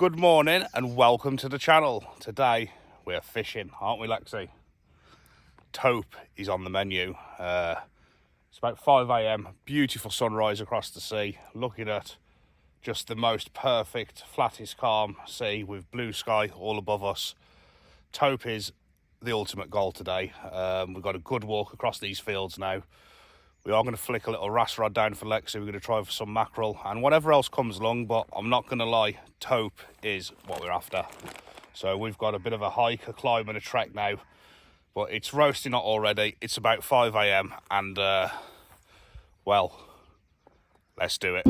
Good morning and welcome to the channel. Today we're fishing, aren't we, Lexi? Tope is on the menu. It's about 5 a.m, beautiful sunrise across the sea, looking at just the most perfect, flattest calm sea with blue sky all above us. Tope is the ultimate goal today. We've got a good walk across these fields now. We are going to flick a little wrasse rod down for Lexi. We're going to try for some mackerel and whatever else comes along, but I'm not going to lie, Tope is what we're after. So we've got a bit of a hike, a climb and a trek now, but it's roasting hot already. It's about 5 a.m. and, well, let's do it.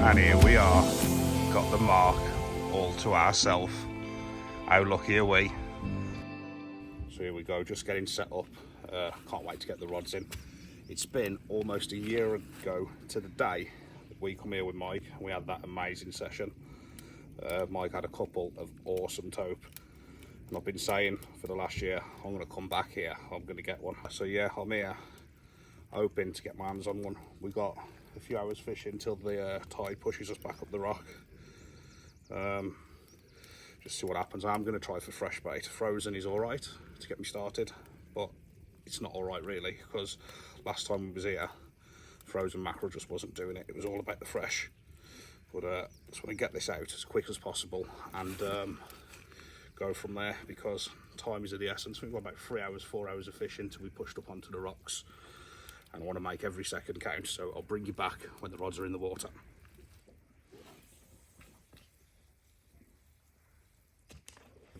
And here we are, got the mark all to ourselves. How lucky are we? So here we go, just getting set up. Can't wait to get the rods in. It's been almost a year ago to the day that we come here with Mike and we had that amazing session. Mike had a couple of awesome tope. And I've been saying for the last year, I'm going to come back here, I'm going to get one. So yeah, I'm here, hoping to get my hands on one. We got a few hours fishing till the tide pushes us back up the rock. Just see what happens. I'm going to try for fresh bait. Frozen is all right to get me started, but it's not all right really, because last time we was here, frozen mackerel just wasn't doing it. It was all about the fresh. But I just want to get this out as quick as possible and go from there, because time is of the essence. We've got about 3 hours, 4 hours of fishing till we pushed up onto the rocks, and I want to make every second count. So I'll bring you back when the rods are in the water.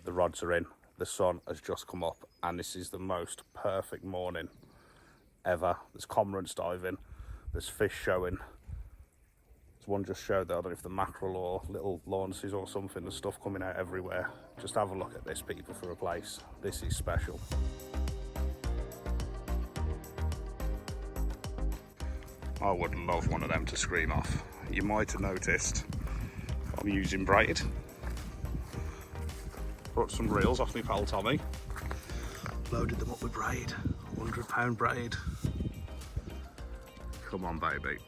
The rods are in, the sun has just come up, and this is the most perfect morning ever. There's cormorants diving, there's fish showing. There's one just showed there, I don't know if the mackerel or little launces or something. There's stuff coming out everywhere. Just have a look at this, people, for a place. This is special. I would love one of them to scream off. You might have noticed I'm using braid. Brought some reels off my pal Tommy. Loaded them up with braid, £100 braid. Come on, baby.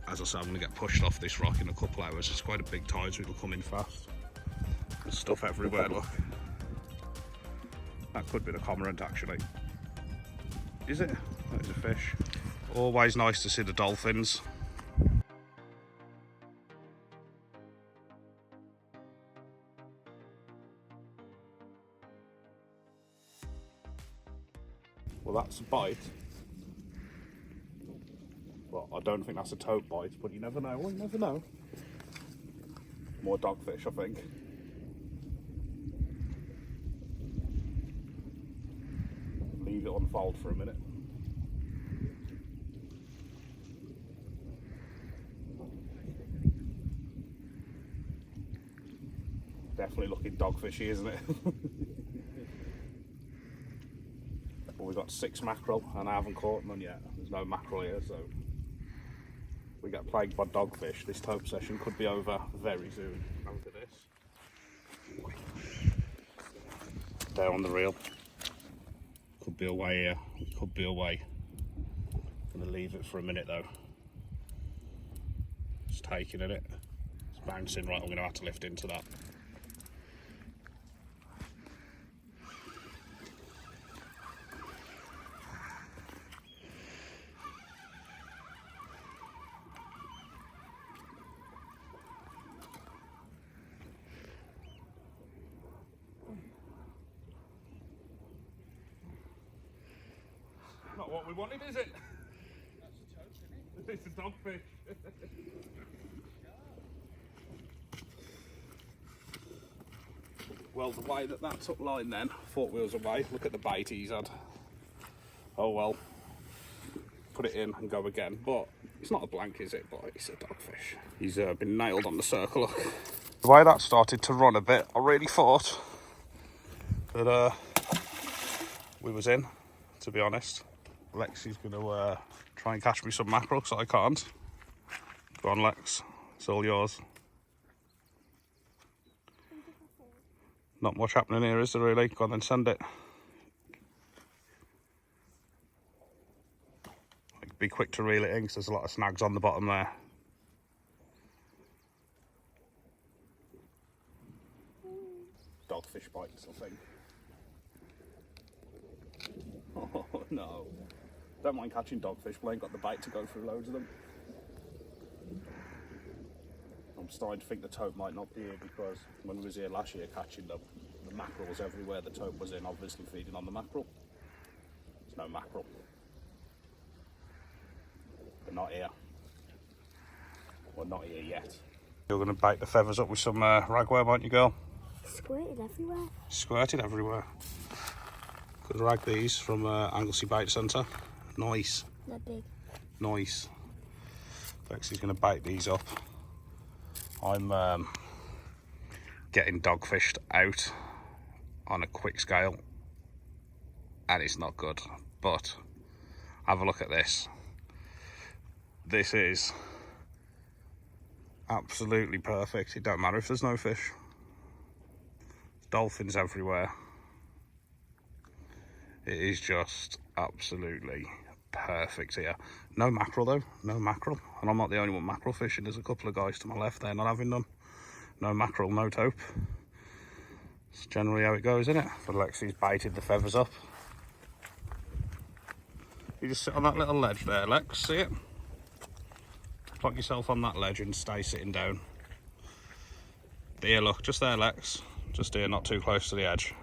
As I said, I'm going to get pushed off this rock in a couple hours. It's quite a big tide, so it'll come in fast. There's stuff everywhere, look. That could be the cormorant, actually. Is it? That is a fish. Always nice to see the dolphins. Well, that's a bite. Well, I don't think that's a tope bite, but you never know. Well, you never know. More dogfish, I think. Leave it unfold for a minute. Definitely looking dogfishy, isn't it? Well, we've got 6 mackerel and I haven't caught none yet. There's no mackerel here, so if we get plagued by dogfish, this tope session could be over very soon. Look at this. There on the reel. Could be away here, could be away. I'm going to leave it for a minute though. It's taking in it. It's bouncing right, I'm going to have to lift into that. Not what we wanted, is it? That's a tope, isn't it? It's a dogfish. Well, the way that took line then, thought we was away. Look at the bait he's had. Oh well. put it in and go again. But it's not a blank, is it? But it's a dogfish. He's been nailed on the circle. Look. The way that started to run a bit, I really thought that we was in, to be honest. Lexi's going to try and catch me some mackerel, because I can't. Go on, Lex. It's all yours. Not much happening here, is there really? Go on then, send it. Be quick to reel it in, because there's a lot of snags on the bottom there. Dogfish bites, I think. Oh no. Don't mind catching dogfish, but I ain't got the bait to go through loads of them. I'm starting to think the tope might not be here, because when we was here last year catching them, the mackerel was everywhere the tope was in, obviously feeding on the mackerel. There's no mackerel. They're not here. Well, not here yet. You're going to bait the feathers up with some ragworm, aren't you, girl? Squirted everywhere. Squirted everywhere. Could rag these from Anglesey Bait Centre. Nice. They're big. Nice. Lexi's going to bait these up. I'm getting dogfished out on a quick scale, and it's not good. But have a look at this. This is absolutely perfect. It don't matter if there's no fish. Dolphins everywhere. It is just absolutely perfect here. No mackerel though, no mackerel. And I'm not the only one mackerel fishing. There's a couple of guys to my left there not having none. No mackerel, no tope. It's generally how it goes, isn't it? But Lexi's baited the feathers up. You just sit on that little ledge there, Lex, see it? Plonk yourself on that ledge and stay sitting down. There, look, just there, Lex. Just here, not too close to the edge.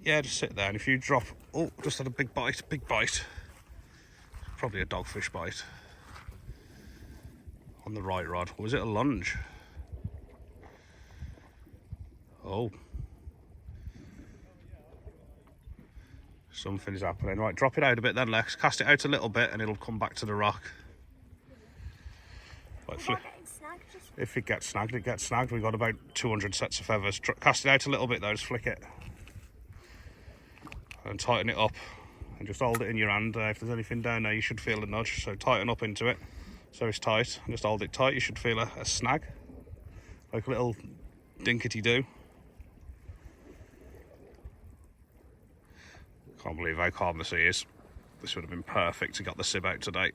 Yeah, just sit there, and if you drop... Oh, just had a big bite, Probably a dogfish bite. On the right rod. Or was it a lunge? Oh. Something's happening. Right, drop it out a bit then, Lex. Cast it out a little bit and it'll come back to the rock. Like if it gets snagged, it gets snagged. We've got about 200 sets of feathers. Cast it out a little bit though, just flick it. And tighten it up. And just hold it in your hand. If there's anything down there, you should feel a nudge. So tighten up into it. So it's tight. And just hold it tight. You should feel a snag. Like a little dinkety-doo. Can't believe how calm the sea is. This would have been perfect to get the sib out today.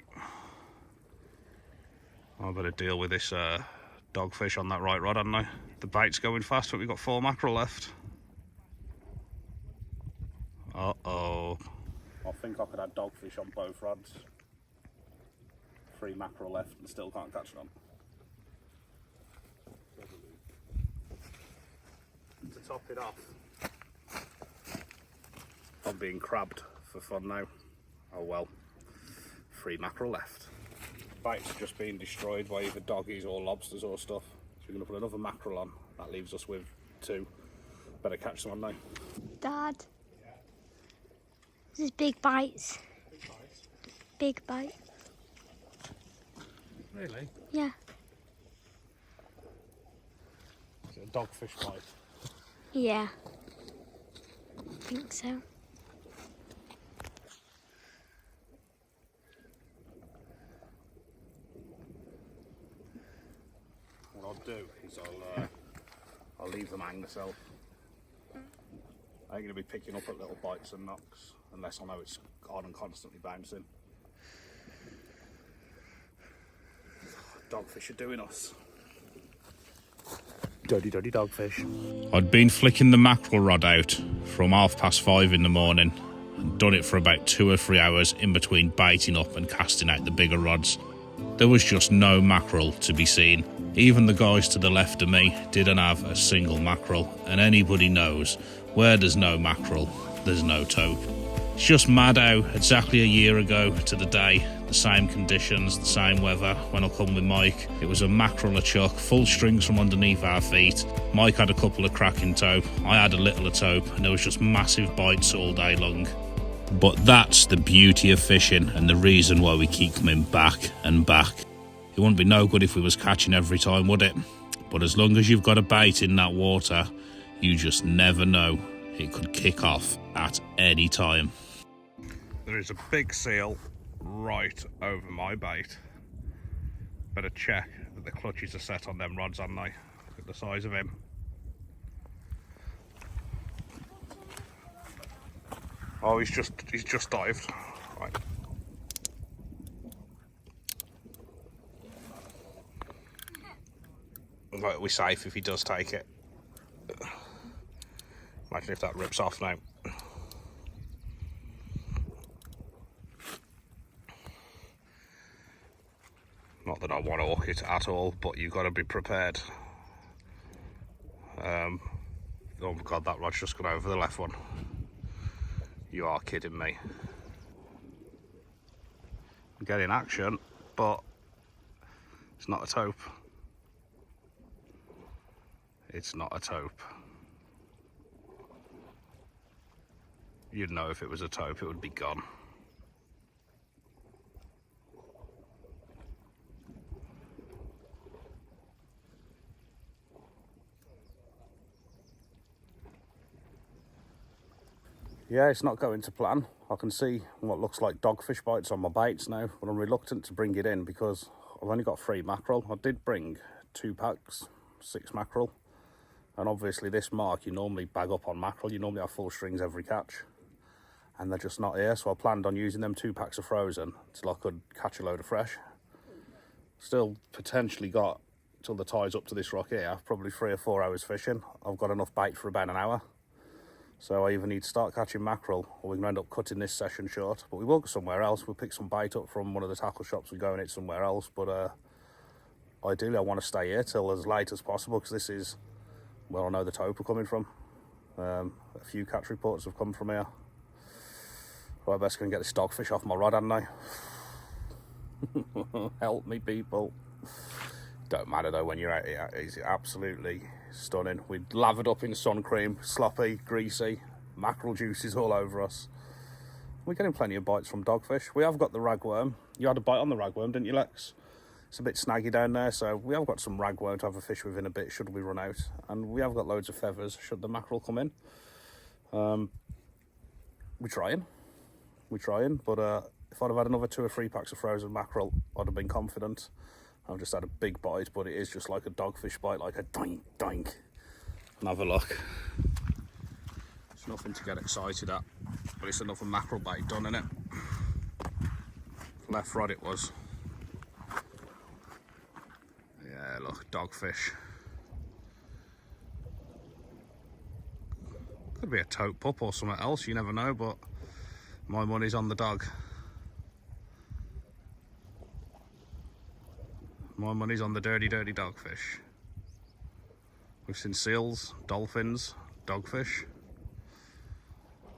I better deal with this dogfish on that right rod, hadn't I? The bait's going fast, but we've got 4 mackerel left. Uh-oh. I think I could have dogfish on both rods. 3 mackerel left and still can't catch them. To top it off, I'm being crabbed for fun now. Oh well. 3 mackerel left. Bait's just being destroyed by either doggies or lobsters or stuff. So we're going to put another mackerel on. That leaves us with 2. Better catch some on now. Dad. This is big bites. Big bites? Big bite. Really? Yeah. Is it a dogfish bite? Yeah. I think so. What I'll do is I'll leave them hang myself. I ain't going to be picking up at little bites and knocks unless I know it's on and constantly bouncing. Dogfish are doing us. Dirty dogfish. I'd been flicking the mackerel rod out from 5:30 in the morning and done it for about 2 or 3 hours in between baiting up and casting out the bigger rods. There was just no mackerel to be seen. Even the guys to the left of me didn't have a single mackerel, and anybody knows where there's no mackerel, there's no tope. It's just mad how exactly a year ago to the day, the same conditions, the same weather, when I come with Mike, it was a mackerel a chuck, full strings from underneath our feet. Mike had a couple of cracking tope, I had a little of tope, and there was just massive bites all day long. But that's the beauty of fishing and the reason why we keep coming back and back. It wouldn't be no good if we was catching every time, would it? But as long as you've got a bait in that water, you just never know. It could kick off at any time. There is a big seal right over my bait. Better check that the clutches are set on them rods, aren't they? Look at the size of him. Oh, he's just dived. Right. Right, we're safe if he does take it. Imagine if that rips off now. Not that I want to hook it at all, but you've got to be prepared. Oh my god, that rod's just gone over the left one. You are kidding me. I'm getting action, but it's not a taupe. It's not a taupe. You'd know if it was a taupe, it would be gone. Yeah, it's not going to plan. I can see what looks like dogfish bites on my baits now, but I'm reluctant to bring it in because I've only got 3 mackerel. I did bring 2 packs, 6 mackerel. And obviously this mark, you normally bag up on mackerel. You normally have full strings every catch. And they're just not here, so I planned on using them 2 packs of frozen till I could catch a load of fresh. Still potentially got, till the tide's up to this rock here, probably 3 or 4 hours fishing. I've got enough bait for about an hour. So I either need to start catching mackerel or we're going to end up cutting this session short. But we will go somewhere else. We'll pick some bait up from one of the tackle shops. We're going it somewhere else. But ideally I want to stay here till as late as possible because this is where I know the taupe are coming from. A few catch reports have come from here. Well, I best go and get this dogfish off my rod, hadn't I? Help me, people. Don't matter though when you're out here. It's absolutely stunning. We lathered up in sun cream, sloppy, greasy, mackerel juices all over us. We're getting plenty of bites from dogfish. We have got the ragworm. You had a bite on the ragworm, didn't you, Lex? It's a bit snaggy down there, so we have got some ragworm to have a fish with in a bit should we run out. And we have got loads of feathers should the mackerel come in. We're trying, but if I'd have had another 2 or 3 packs of frozen mackerel, I'd have been confident. I've just had a big bite, but it is just like a dogfish bite, like a doink, doink. And have a look. It's nothing to get excited at, but it's another mackerel bait done, innit? Left rod it was. Yeah, look, dogfish. Could be a taupe pup or something else, you never know, but my money's on the dog. My money's on the dirty, dirty dogfish. We've seen seals, dolphins, dogfish.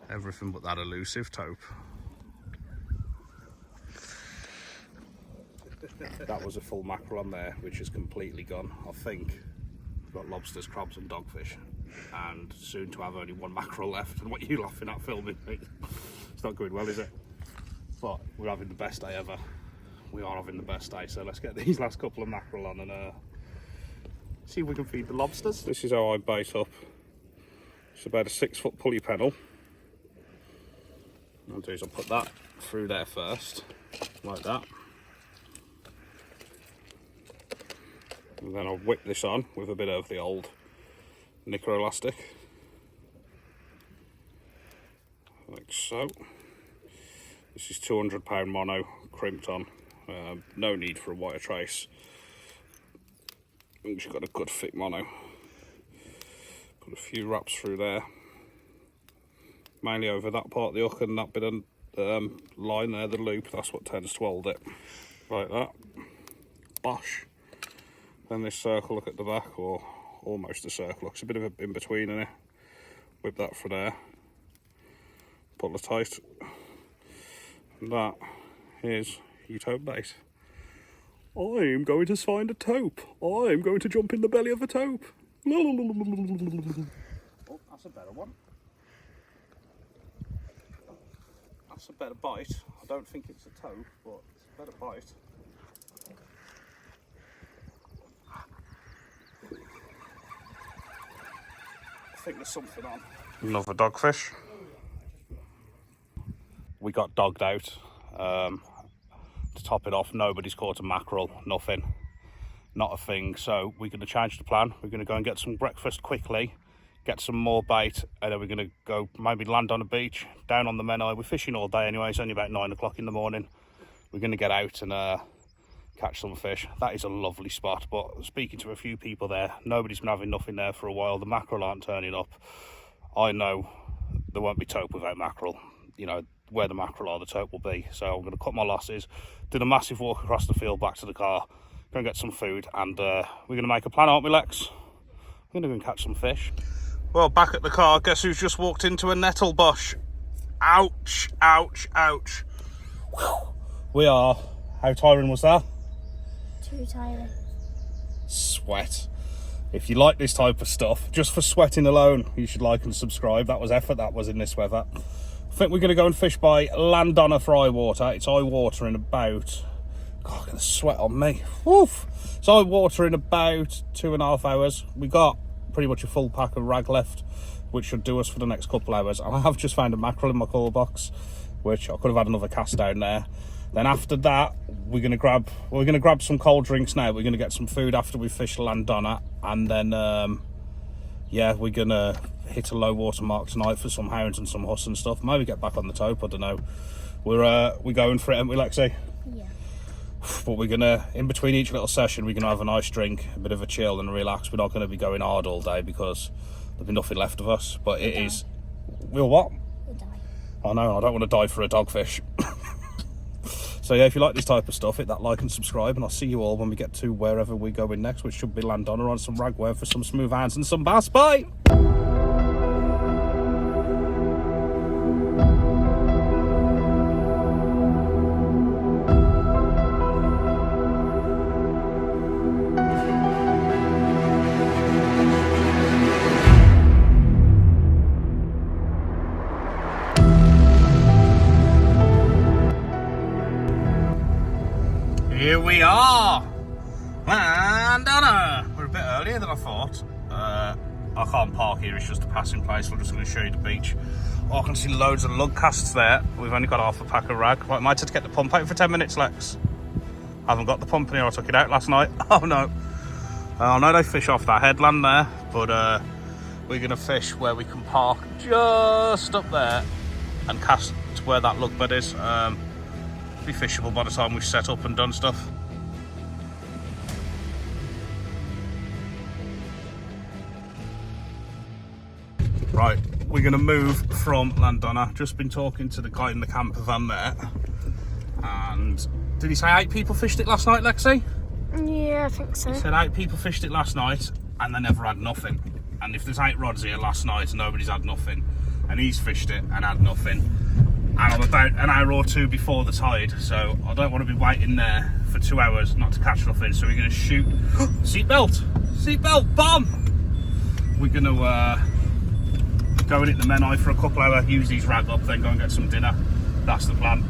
Everything but that elusive taupe. That was a full mackerel on there, which is completely gone. I think we've got lobsters, crabs and dogfish. And soon to have only 1 mackerel left. And what are you laughing at filming? It's not going well, is it? But we're having the best day ever. We are having the best day, so let's get these last couple of mackerel on and see if we can feed the lobsters. This is how I bait up. It's about a 6-foot pulley pennel. What I'll do is I'll put that through there first, like that. And then I'll whip this on with a bit of the old Nicker elastic. Like so. This is 200-pound mono crimped on. No need for a wire trace. You've got a good thick mono. Put a few wraps through there. Mainly over that part of the hook and that bit of line there, the loop, that's what tends to hold it. Like that. Bosh. Then this circle look at the back, or almost a circle. It's a bit of a in-between in it. Whip that through there. Pull it tight. And that is your taupe bait. I'm going to find a taupe. I'm going to jump in the belly of a taupe. Oh, that's a better one. That's a better bite. I don't think it's a tope, but it's a better bite. I think there's something on. Another dogfish. We got dogged out. To top it off, nobody's caught a mackerel, nothing. Not a thing. So we're going to change the plan. We're going to go and get some breakfast quickly, get some more bait, and then we're going to go maybe land on a beach, down on the Menai. We're fishing all day anyway, it's only about 9 o'clock in the morning. We're going to get out and catch some fish. That is a lovely spot, but speaking to a few people there, nobody's been having nothing there for a while. The mackerel aren't turning up. I know there won't be tope without mackerel. You know, where the mackerel are, the tope will be. So I'm going to cut my losses, do a massive walk across the field back to the car, go and get some food, and we're going to make a plan, aren't we, Lex? We're going to go and catch some fish. Well, back at the car, guess who's just walked into a nettle bush? Ouch, ouch, ouch. We are. How tiring was that? Too tiring. Sweat. If you like this type of stuff, just for sweating alone, you should like and subscribe. That was effort, that was in this weather. I think we're going to go and fish by Landonna for eye water. It's eye water in about... God, I'm going to sweat on me. Woof! It's eye water in about 2.5 hours. We got pretty much a full pack of rag left, which should do us for the next couple hours. And I have just found a mackerel in my call box, which I could have had another cast down there. Then after that, we're going to grab some cold drinks now. We're going to get some food after we fish Landonna, and then yeah, we're going to hit a low water mark tonight for some hounds and some huss and stuff. Maybe get back on the tope, I don't know. We're going for it, aren't we, Lexi? Yeah. But we're gonna, in between each little session, we're gonna have a nice drink, a bit of a chill and relax. We're not gonna be going hard all day because there'll be nothing left of us. But it is. We'll what? We'll die. I know, I don't want to die for a dogfish. So yeah, if you like this type of stuff, hit that like and subscribe, and I'll see you all when we get to wherever we're going next, which should be Landonna on some ragworm for some smooth hands and some bass. Bye! Here we are, Landonna. We're a bit earlier than I thought. I can't park here, it's just a passing place. We're just going to show you the beach. Oh, I can see loads of lug casts there. We've only got half a pack of rag. Right, might have to get the pump out for 10 minutes, Lex. I haven't got the pump in here, I took it out last night. Oh no. I know they fish off that headland there, but we're going to fish where we can park just up there and cast to where that lug bed is. Be fishable by the time we've set up and done stuff. Right, we're going to move from Landonna. Just been talking to the guy in the camper van there, and did he say 8 people fished it last night, Lexi? Yeah, I think so. He said 8 people fished it last night and they never had nothing. And if there's 8 rods here last night and nobody's had nothing, and he's fished it and had nothing, and I'm about an hour or 2 before the tide, so I don't want to be waiting there for 2 hours not to catch nothing. So we're going to shoot. Seatbelt, bomb. We're going to go and hit the Menai for a couple hours, use these rag up, then go and get some dinner. That's the plan.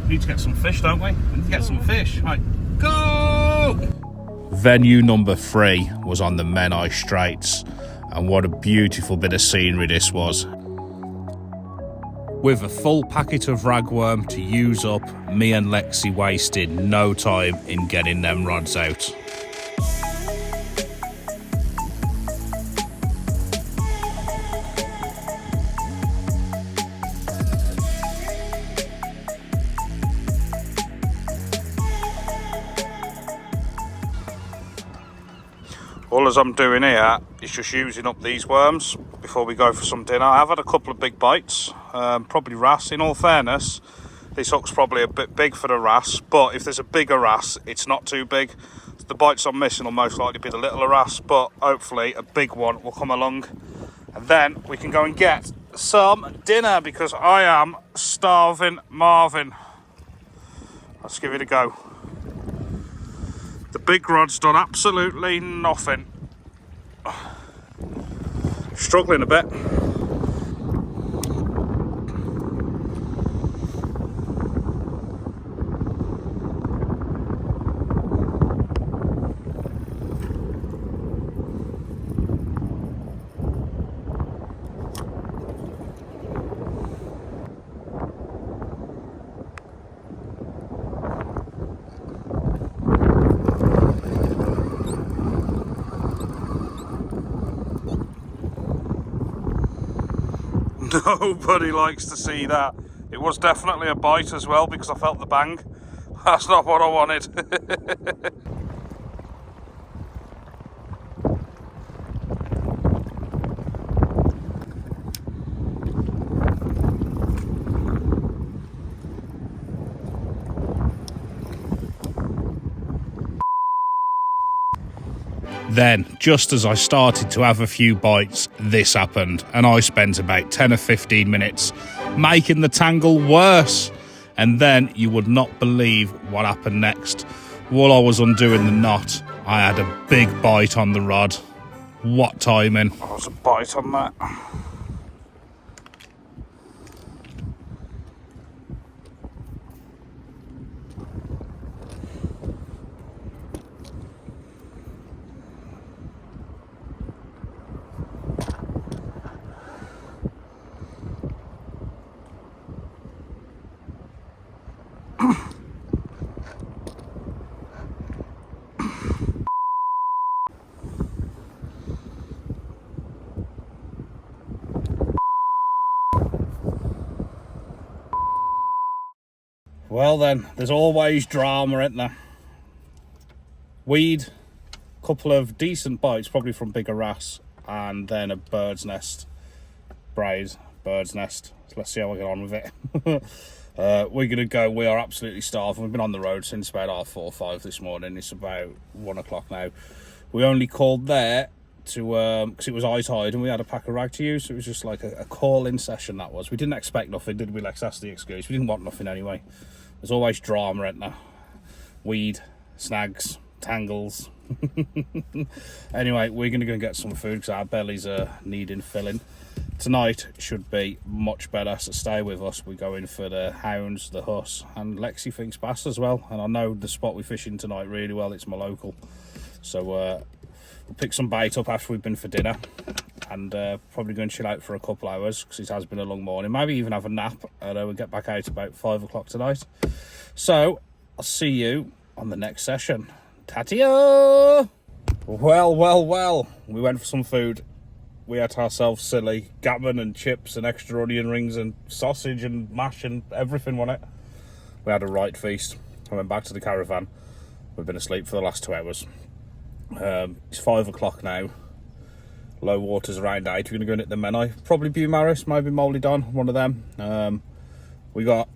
We need to get some fish, don't we? We need to get some fish. Right, go! Venue number 3 was on the Menai Straits, and what a beautiful bit of scenery this was. With a full packet of ragworm to use up, me and Lexi wasted no time in getting them rods out. All as I'm doing here is just using up these worms before we go for some dinner. I have had a couple of big bites, probably wrasse. In all fairness, this hook's probably a bit big for the wrasse, but if there's a bigger wrasse, it's not too big. The bites I'm missing will most likely be the littler wrasse, but hopefully a big one will come along. And then we can go and get some dinner because I am starving Marvin. Let's give it a go. The big rod's done absolutely nothing. Struggling a bit. Nobody likes to see that. It was definitely a bite as well because I felt the bang. That's not what I wanted. Then, just as I started to have a few bites, this happened, and I spent about 10 or 15 minutes making the tangle worse. And then you would not believe what happened next. While I was undoing the knot, I had a big bite on the rod. What timing? There was a bite on that. Well then, there's always drama, isn't there? Weed, couple of decent bites, probably from bigger wrasse, and then a bird's nest braid, bird's nest. So let's see how I get on with it. We're gonna go. We are absolutely starving. We've been on the road since about 4:30 or 5 this morning. It's about 1 o'clock now. We only called there to because it was high tide and we had a pack of rag to use. So it was just like a call-in session. That was. We didn't expect nothing, did we, Lex? That's the excuse. We didn't want nothing anyway. There's always drama, isn't there? Weed, snags, tangles. Anyway, we're going to go and get some food because our bellies are needing filling. Tonight should be much better, so stay with us. We're going for the hounds, the huss, and Lexi thinks bass as well. And I know the spot we're fishing tonight really well. It's my local. So we'll pick some bait up after we've been for dinner. And probably go and chill out for a couple hours because it has been a long morning. Maybe even have a nap, and we'll get back out about 5 o'clock tonight. So I'll see you on the next session. Ta-ta! Well. We went for some food. We had ourselves silly gammon and chips and extra onion rings and sausage and mash and everything on it. We had a right feast. I went back to the caravan. We've been asleep for the last 2 hours. It's 5 o'clock now. Low water's around 8. We're going to go in at the Menai. Probably Beaumaris, maybe Molly Don, one of them. We got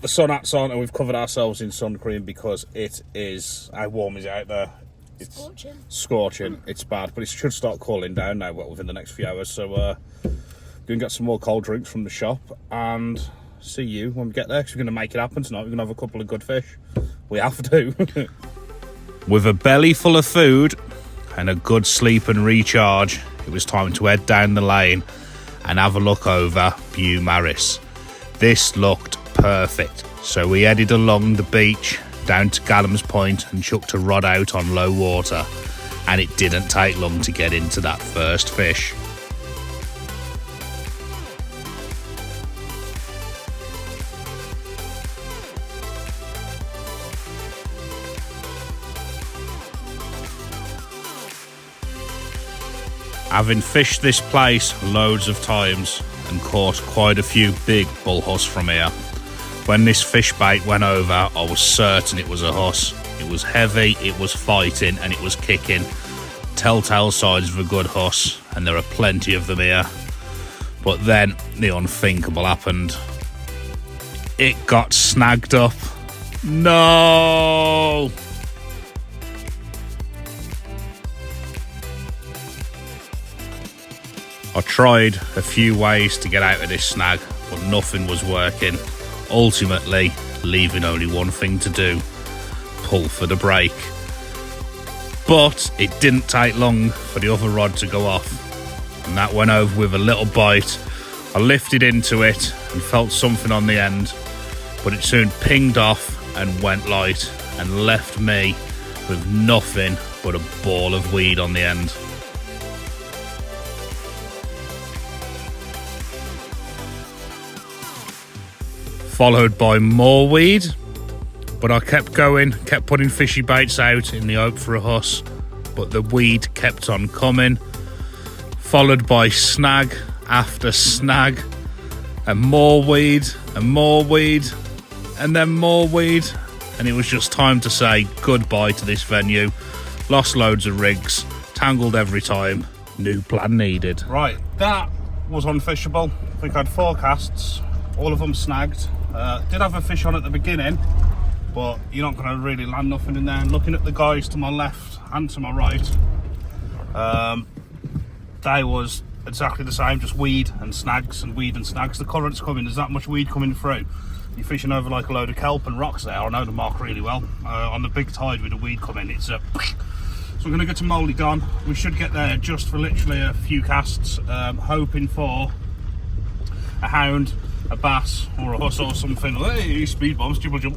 the sun hats on and we've covered ourselves in sun cream because it is... How warm is it out there? It's scorching. It's bad, but it should start cooling down now within the next few hours. So go and get some more cold drinks from the shop and see you when we get there because we're going to make it happen tonight. We're going to have a couple of good fish. We have to. With a belly full of food and a good sleep and recharge, it was time to head down the lane and have a look over Beaumaris. This looked perfect, so we headed along the beach down to Gallum's Point and chucked a rod out on low water, and it didn't take long to get into that first fish. Having fished this place loads of times and caught quite a few big bull huss from here, when this fish bait went over, I was certain it was a huss. It was heavy, it was fighting, and it was kicking. Telltale signs of a good huss, and there are plenty of them here. But then the unthinkable happened. It got snagged up. No! I tried a few ways to get out of this snag, but nothing was working. Ultimately, leaving only one thing to do: pull for the break. But it didn't take long for the other rod to go off, and that went over with a little bite. I lifted into it and felt something on the end, but it soon pinged off and went light and left me with nothing but a ball of weed on the end. Followed by more weed, but I kept going, kept putting fishy baits out in the hope for a huss, but the weed kept on coming, followed by snag after snag, and more weed and more weed and then more weed, and it was just time to say goodbye to this venue. Lost loads of rigs, tangled every time, new plan needed. Right, that was unfishable. I think I had 4 casts, all of them snagged. Did have a fish on at the beginning, but you're not going to really land nothing in there. And looking at the guys to my left and to my right, they was exactly the same, just weed and snags and weed and snags. The current's coming, there's that much weed coming through. You're fishing over like a load of kelp and rocks there. I know the mark really well. On the big tide with the weed coming, it's so we're going to go to Mouldy Don. We should get there just for literally a few casts, hoping for a hound, a bass, or a huss or something. Hey, speed bombs, jump jump.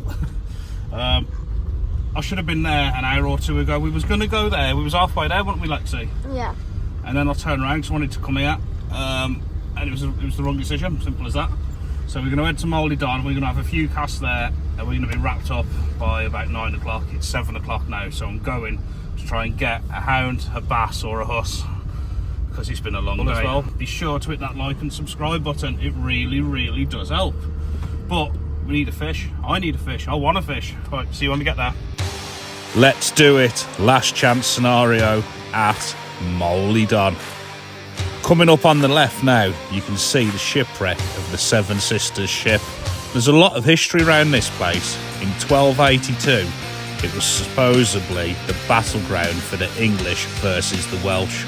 I should have been there an hour or 2 ago. We was going to go there. We was halfway there, weren't we, Lexi? Yeah. And then I turned around because I wanted to come here, and it was the wrong decision. Simple as that. So we're going to head to Mouldy Don. We're going to have a few casts there, and we're going to be wrapped up by about 9 o'clock. It's 7 o'clock now, so I'm going to try and get a hound, a bass, or a huss, because it's been a long day. As well, be sure to hit that like and subscribe button. It really, really does help. But we need a fish. I need a fish. I want a fish. Right, see you when we get there. Let's do it. Last chance scenario at Mouldy Don. Coming up on the left now, you can see the shipwreck of the Seven Sisters ship. There's a lot of history around this place. In 1282, it was supposedly the battleground for the English versus the Welsh.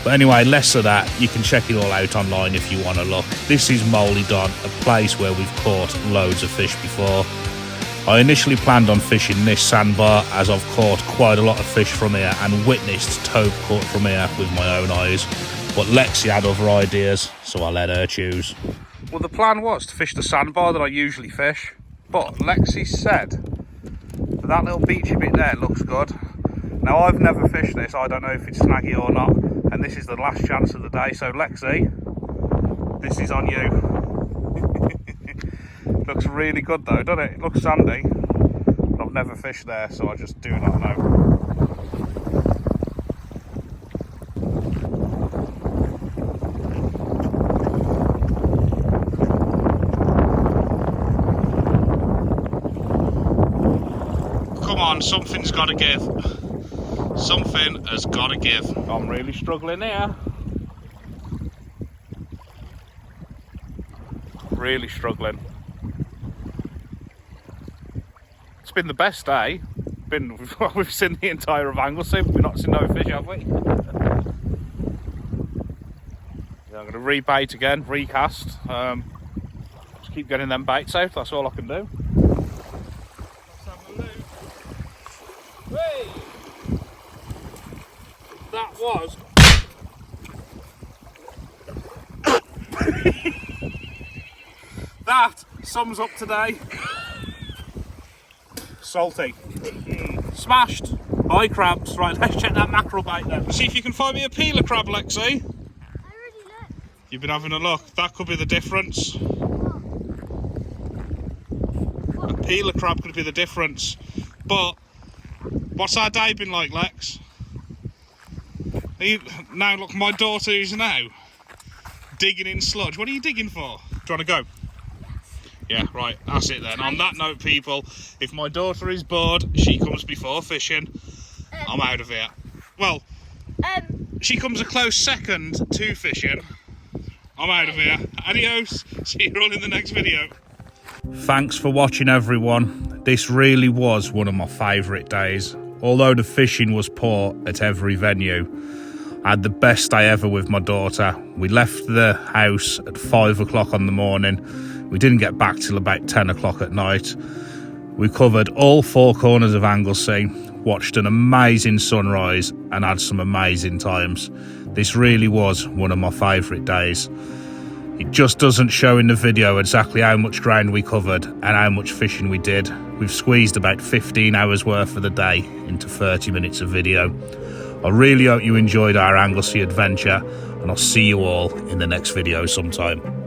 But anyway, less of that. You can check it all out online if you want to look. This is Mouldy Don, a place where we've caught loads of fish before. I initially planned on fishing this sandbar, as I've caught quite a lot of fish from here and witnessed tope caught from here with my own eyes. But Lexi had other ideas, so I let her choose. Well, the plan was to fish the sandbar that I usually fish, but Lexi said that little beachy bit there looks good. Now, I've never fished this, I don't know if it's snaggy or not, and this is the last chance of the day, so Lexi, this is on you. Looks really good though, doesn't it? It looks sandy. I've never fished there, so I just do not know. Come on, something's got to give. Something has got to give. I'm really struggling here. Really struggling. It's been the best day. We've seen the entire of Anglesey, but we've not seen no fish, have we? Yeah, I'm going to rebait again, recast. Just keep getting them baits out, that's all I can do. Let's have a look. Hey! That was... That sums up today. Salty. Smashed. Eye crabs. Right, let's check that mackerel bait then. See if you can find me a peeler crab, Lexi. I already looked. You've been having a look. That could be the difference. A peeler crab could be the difference. But what's our day been like, Lex? Now look, my daughter is now digging in sludge. What are you digging for? Do you want to go? Yeah, right, that's it then. On that note, people, if my daughter is bored, she comes before fishing. I'm out of here. Well, she comes a close second to fishing. I'm out of here. Adios. See you all in the next video. Thanks for watching, everyone. This really was one of my favourite days. Although the fishing was poor at every venue, I had the best day ever with my daughter. We left the house at 5 o'clock in the morning. We didn't get back till about 10 o'clock at night. We covered all 4 corners of Anglesey, watched an amazing sunrise and had some amazing times. This really was one of my favourite days. It just doesn't show in the video exactly how much ground we covered and how much fishing we did. We've squeezed about 15 hours worth of the day into 30 minutes of video. I really hope you enjoyed our Anglesey adventure, and I'll see you all in the next video sometime.